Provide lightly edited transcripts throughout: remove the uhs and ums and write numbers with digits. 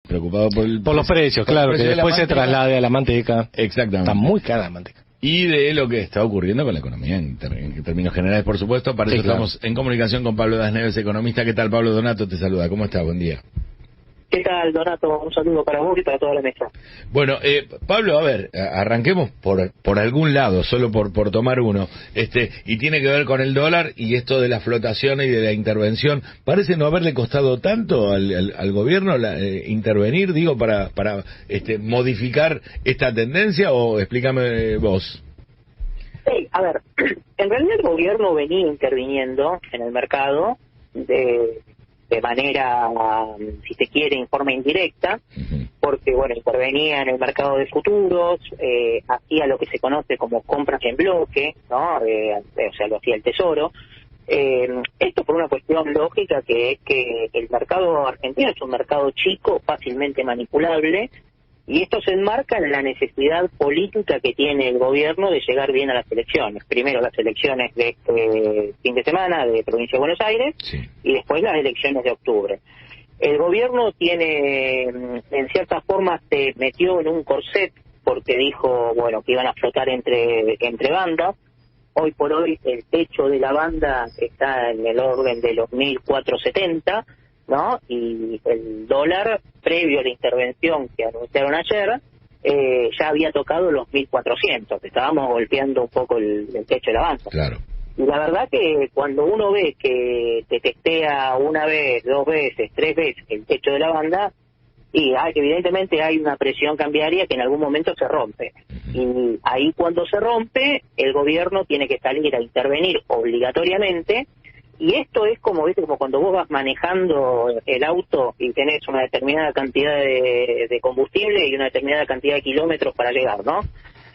preocupado por los precios, claro, que después se traslade a la manteca. Exactamente. Está muy cara la manteca. Y de lo que está ocurriendo con la economía en términos generales, por supuesto. Para eso estamos en comunicación con Pablo Das Neves, economista. ¿Qué tal, Pablo? Donato te saluda. ¿Cómo estás? Buen día. ¿Qué tal, Donato? Un saludo para vos y para toda la mesa. Bueno, Pablo, a ver, arranquemos por algún lado, solo por tomar uno, y tiene que ver con el dólar y esto de la flotación y de la intervención. Parece no haberle costado tanto al gobierno intervenir, digo, para modificar esta tendencia, o explícame vos. Sí, a ver, en realidad el gobierno venía interviniendo en el mercado de manera, si se quiere, en forma indirecta, porque, bueno, intervenía en el mercado de futuros, hacía lo que se conoce como compras en bloque, ¿no? O sea, lo hacía el Tesoro. Esto por una cuestión lógica, que es que el mercado argentino es un mercado chico, fácilmente manipulable, y esto se enmarca en la necesidad política que tiene el gobierno de llegar bien a las elecciones. Primero las elecciones de este fin de semana de Provincia de Buenos Aires, sí, y después las elecciones de octubre. El gobierno tiene, en cierta forma, se metió en un corset porque dijo, bueno, que iban a flotar entre bandas. Hoy por hoy el techo de la banda está en el orden de los 1.470, ¿no? Y el dólar, previo a la intervención que anunciaron ayer, ya había tocado los 1.400. Estábamos golpeando un poco el techo de la banda. Claro. Y la verdad que cuando uno ve que te testea una vez, dos veces, tres veces el techo de la banda, y evidentemente hay una presión cambiaria que en algún momento se rompe. Y ahí, cuando se rompe, el gobierno tiene que salir a intervenir obligatoriamente. Y esto es como, ¿viste? Como cuando vos vas manejando el auto y tenés una determinada cantidad de combustible y una determinada cantidad de kilómetros para llegar, ¿no?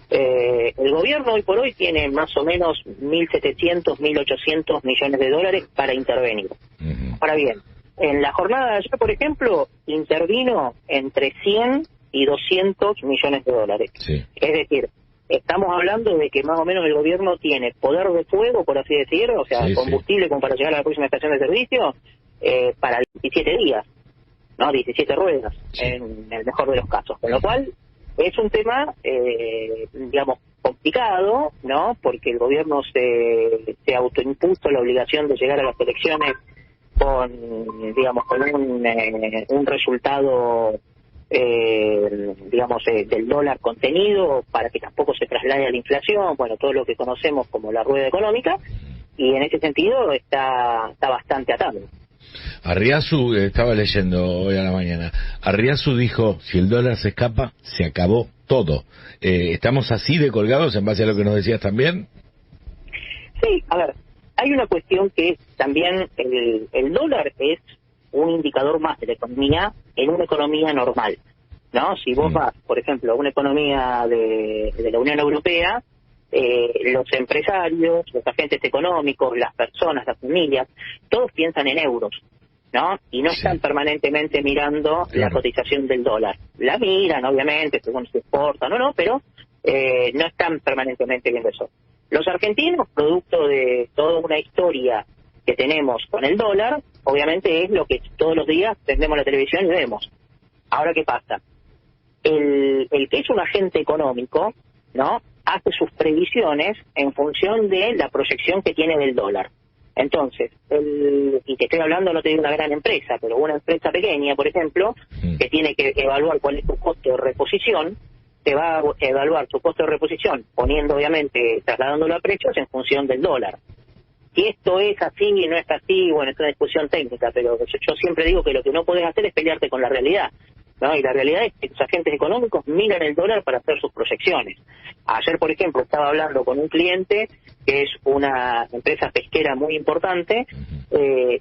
El gobierno hoy por hoy tiene más o menos 1.700, 1.800 millones de dólares para intervenir. Ahora bien, en la jornada de ayer, por ejemplo, intervino entre 100 y 200 millones de dólares. Sí. Es decir, estamos hablando de que más o menos el gobierno tiene poder de fuego, por así decirlo, o sea, sí, combustible, sí, como para llegar a la próxima estación de servicio, para 17 días, ¿no? 17 ruedas, sí, en el mejor de los casos. Con lo cual, es un tema, digamos, complicado, ¿no? Porque el gobierno se autoimpuso la obligación de llegar a las elecciones con, digamos, con un resultado, digamos, del dólar contenido, para que tampoco se traslade a la inflación, bueno, todo lo que conocemos como la rueda económica, y en ese sentido está bastante atado. Arriazu, estaba leyendo hoy a la mañana, Arriazu dijo, si el dólar se escapa, se acabó todo. ¿Estamos así de colgados en base a lo que nos decías también? Sí, a ver, hay una cuestión que es también, el dólar es un indicador más de la economía en una economía normal, ¿no? Si vos vas, por ejemplo, a una economía de la Unión Europea, los empresarios, los agentes económicos, las personas, las familias, todos piensan en euros, ¿no? Y no están permanentemente mirando la cotización del dólar. La miran, obviamente, según se exporta, pero no están permanentemente viendo eso. Los argentinos, producto de toda una historia que tenemos con el dólar, obviamente es lo que todos los días prendemos la televisión y vemos. Ahora, ¿qué pasa? El que es un agente económico, ¿no?, hace sus previsiones en función de la proyección que tiene del dólar. Entonces, y te estoy hablando, no te digo una gran empresa, pero una empresa pequeña, por ejemplo, que tiene que evaluar cuál es su costo de reposición, te va a evaluar su costo de reposición poniendo, obviamente, trasladándolo a precios en función del dólar. Si esto es así y no es así, bueno, es una discusión técnica, pero yo siempre digo que lo que no podés hacer es pelearte con la realidad, ¿no? Y la realidad es que los agentes económicos miran el dólar para hacer sus proyecciones. Ayer, por ejemplo, estaba hablando con un cliente que es una empresa pesquera muy importante,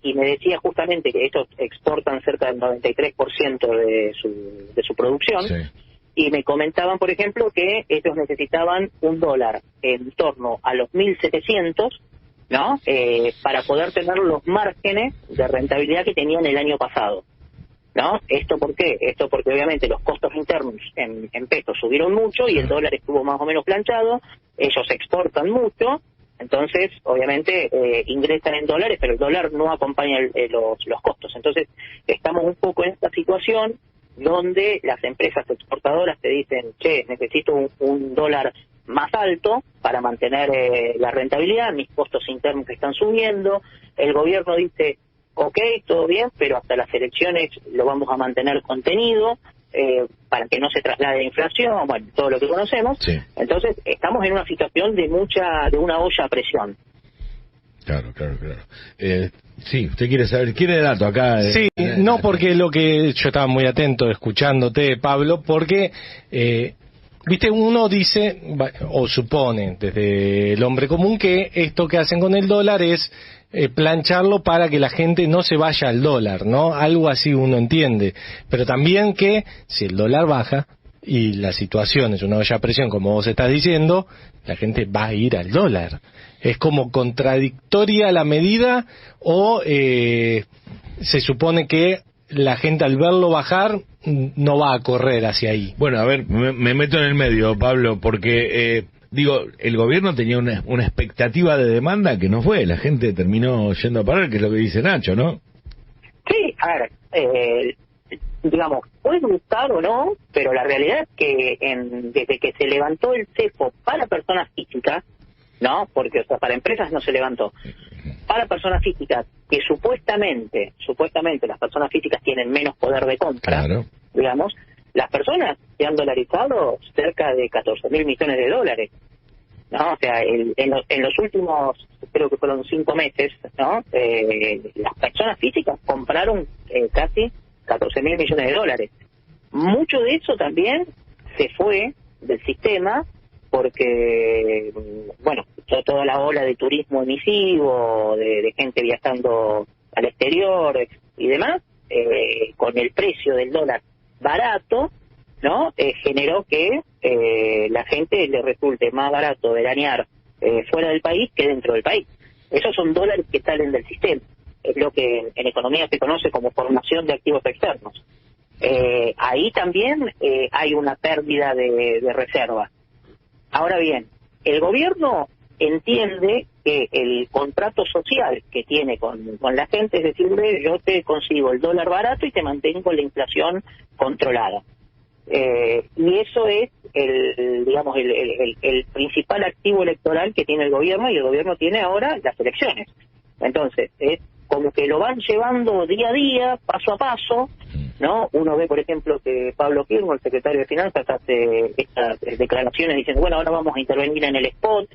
y me decía justamente que estos exportan cerca del 93% de su producción, sí, y me comentaban, por ejemplo, que ellos necesitaban un dólar en torno a los 1.700, ¿no? Para poder tener los márgenes de rentabilidad que tenían el año pasado, ¿no? ¿Esto por qué? Esto porque obviamente los costos internos en pesos subieron mucho y el dólar estuvo más o menos planchado, ellos exportan mucho, entonces obviamente ingresan en dólares, pero el dólar no acompaña los costos. Entonces estamos un poco en esta situación donde las empresas exportadoras te dicen, che, necesito un dólar más alto para mantener la rentabilidad, mis costos internos que están subiendo, el gobierno dice, ok, todo bien, pero hasta las elecciones lo vamos a mantener contenido, para que no se traslade la inflación, bueno, todo lo que conocemos. Sí. Entonces, estamos en una situación de una olla a presión. Claro. Sí, usted quiere saber, quiere dato acá. Sí, no, porque lo que yo estaba muy atento escuchándote, Pablo, porque viste, uno dice o supone desde el hombre común que esto que hacen con el dólar es plancharlo para que la gente no se vaya al dólar, ¿no? Algo así uno entiende, pero también que si el dólar baja y la situación es una olla a presión, como vos estás diciendo, la gente va a ir al dólar. ¿Es como contradictoria la medida o se supone que la gente al verlo bajar no va a correr hacia ahí? Bueno, a ver, me meto en el medio, Pablo, porque digo, el gobierno tenía una expectativa de demanda que no fue, la gente terminó yendo a parar, que es lo que dice Nacho, ¿no? Sí, a ver, digamos, puede gustar o no, pero la realidad es que desde que se levantó el cepo para personas físicas, ¿no? Porque, o sea, para empresas no se levantó. Para personas físicas, que supuestamente las personas físicas tienen menos poder de compra, claro, digamos, las personas se han dolarizado cerca de 14.000 millones de dólares, ¿no? O sea, en los últimos, creo que fueron 5 meses, ¿no? Las personas físicas compraron casi 14.000 millones de dólares. Mucho de eso también se fue del sistema porque, bueno, toda la ola de turismo emisivo, de gente viajando al exterior y demás, con el precio del dólar barato, ¿no? Generó que la gente le resulte más barato veranear fuera del país que dentro del país. Esos son dólares que salen del sistema. Es lo que en economía se conoce como formación de activos externos. Ahí también hay una pérdida de reserva. Ahora bien, el gobierno entiende que el contrato social que tiene con la gente es decirle, yo te consigo el dólar barato y te mantengo la inflación controlada. Y eso es el principal activo electoral que tiene el gobierno, y el gobierno tiene ahora las elecciones. Entonces, es como que lo van llevando día a día, paso a paso, ¿no? Uno ve, por ejemplo, que Pablo Kirchner, el secretario de Finanzas, hace estas declaraciones diciendo, bueno, ahora vamos a intervenir en el spot,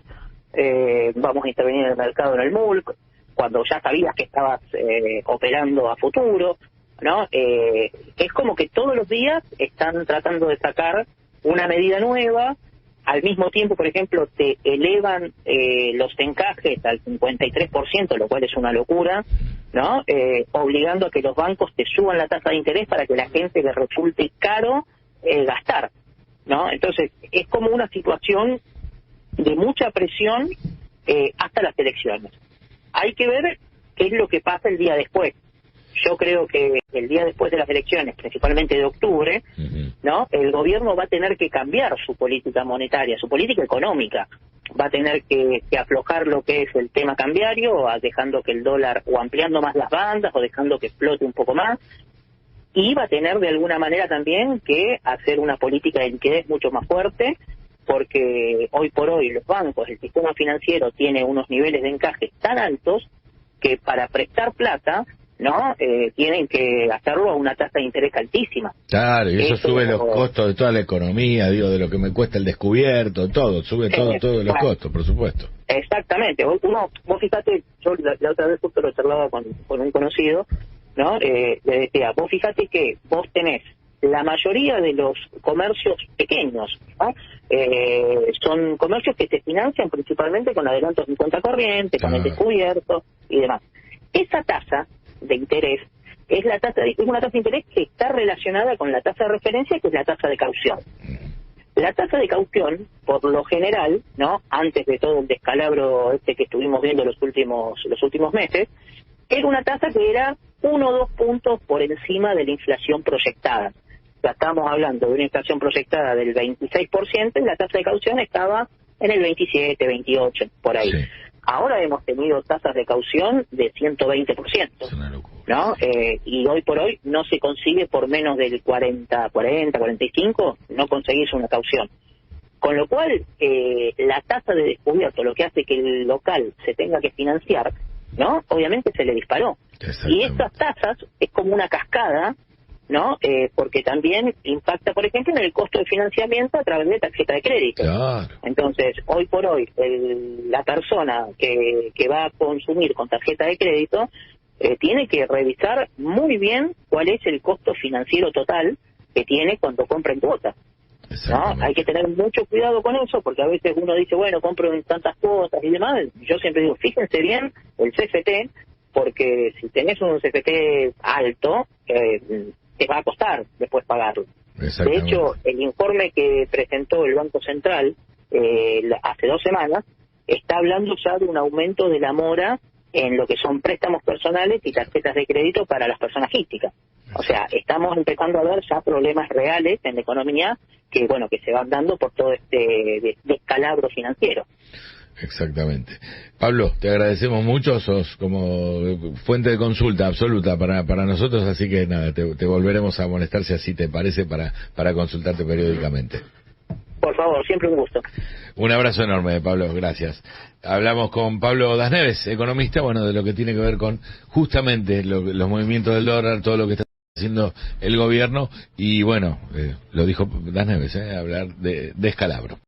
vamos a intervenir en el mercado, en el MULC, cuando ya sabías que estabas operando a futuro, ¿no? Es como que todos los días están tratando de sacar una medida nueva. Al mismo tiempo, por ejemplo, te elevan los encajes al 53%, lo cual es una locura, ¿no? Obligando a que los bancos te suban la tasa de interés para que la gente le resulte caro gastar, ¿no? Entonces, es como una situación de mucha presión hasta las elecciones. Hay que ver qué es lo que pasa el día después. Yo creo que el día después de las elecciones, principalmente de octubre, ¿no? El gobierno va a tener que cambiar su política monetaria, su política económica. Va a tener que aflojar lo que es el tema cambiario, dejando que el dólar, o ampliando más las bandas, o dejando que explote un poco más. Y va a tener de alguna manera también que hacer una política de liquidez mucho más fuerte, porque hoy por hoy los bancos, el sistema financiero tiene unos niveles de encaje tan altos que para prestar plata, ¿no? Tienen que hacerlo a una tasa de interés altísima. Claro, y eso sube los costos de toda la economía, digo, de lo que me cuesta el descubierto, todo, sube todos los costos, por supuesto. Exactamente. Vos fíjate, yo la otra vez justo lo charlaba con un conocido, ¿no? Le decía, vos fíjate que vos tenés la mayoría de los comercios pequeños, ¿no? Son comercios que se financian principalmente con adelantos en cuenta corriente, con el descubierto y demás. Esa tasa de interés es una tasa de interés que está relacionada con la tasa de referencia, que es la tasa de caución. La tasa de caución, por lo general, ¿no? Antes de todo el descalabro que estuvimos viendo los últimos meses, era una tasa que era 1 o 2 puntos por encima de la inflación proyectada. O sea, estamos hablando de una inflación proyectada del 26% y la tasa de caución estaba en el 27, 28, por ahí. Sí. ahora hemos tenido tasas de caución de 120%. Es una locura. ¿No? Y hoy por hoy no se consigue por menos del 45, no conseguís una caución. Con lo cual, la tasa de descubierto, lo que hace que el local se tenga que financiar, ¿no? Obviamente se le disparó. Y estas tasas es como una cascada, ¿no? Porque también impacta, por ejemplo, en el costo de financiamiento a través de tarjeta de crédito. Claro. Entonces, hoy por hoy, la persona que va a consumir con tarjeta de crédito tiene que revisar muy bien cuál es el costo financiero total que tiene cuando compra en cuotas. ¿No? Hay que tener mucho cuidado con eso, porque a veces uno dice, bueno, compro en tantas cuotas y demás. Yo siempre digo, fíjense bien el CFT, porque si tenés un CFT alto, te va a costar después pagarlo. De hecho, el informe que presentó el Banco Central hace 2 semanas está hablando ya de un aumento de la mora en lo que son préstamos personales y tarjetas de crédito para las personas físicas. O sea, estamos empezando a ver ya problemas reales en la economía que, bueno, que se van dando por todo este descalabro financiero. Exactamente. Pablo, te agradecemos mucho, sos como fuente de consulta absoluta para nosotros, así que nada, te volveremos a molestar si así te parece para consultarte periódicamente. Por favor, siempre un gusto. Un abrazo enorme, Pablo, gracias. Hablamos con Pablo Das Neves, economista, bueno, de lo que tiene que ver con justamente los movimientos del dólar, todo lo que está haciendo el gobierno, y bueno, lo dijo Das Neves, hablar de descalabro.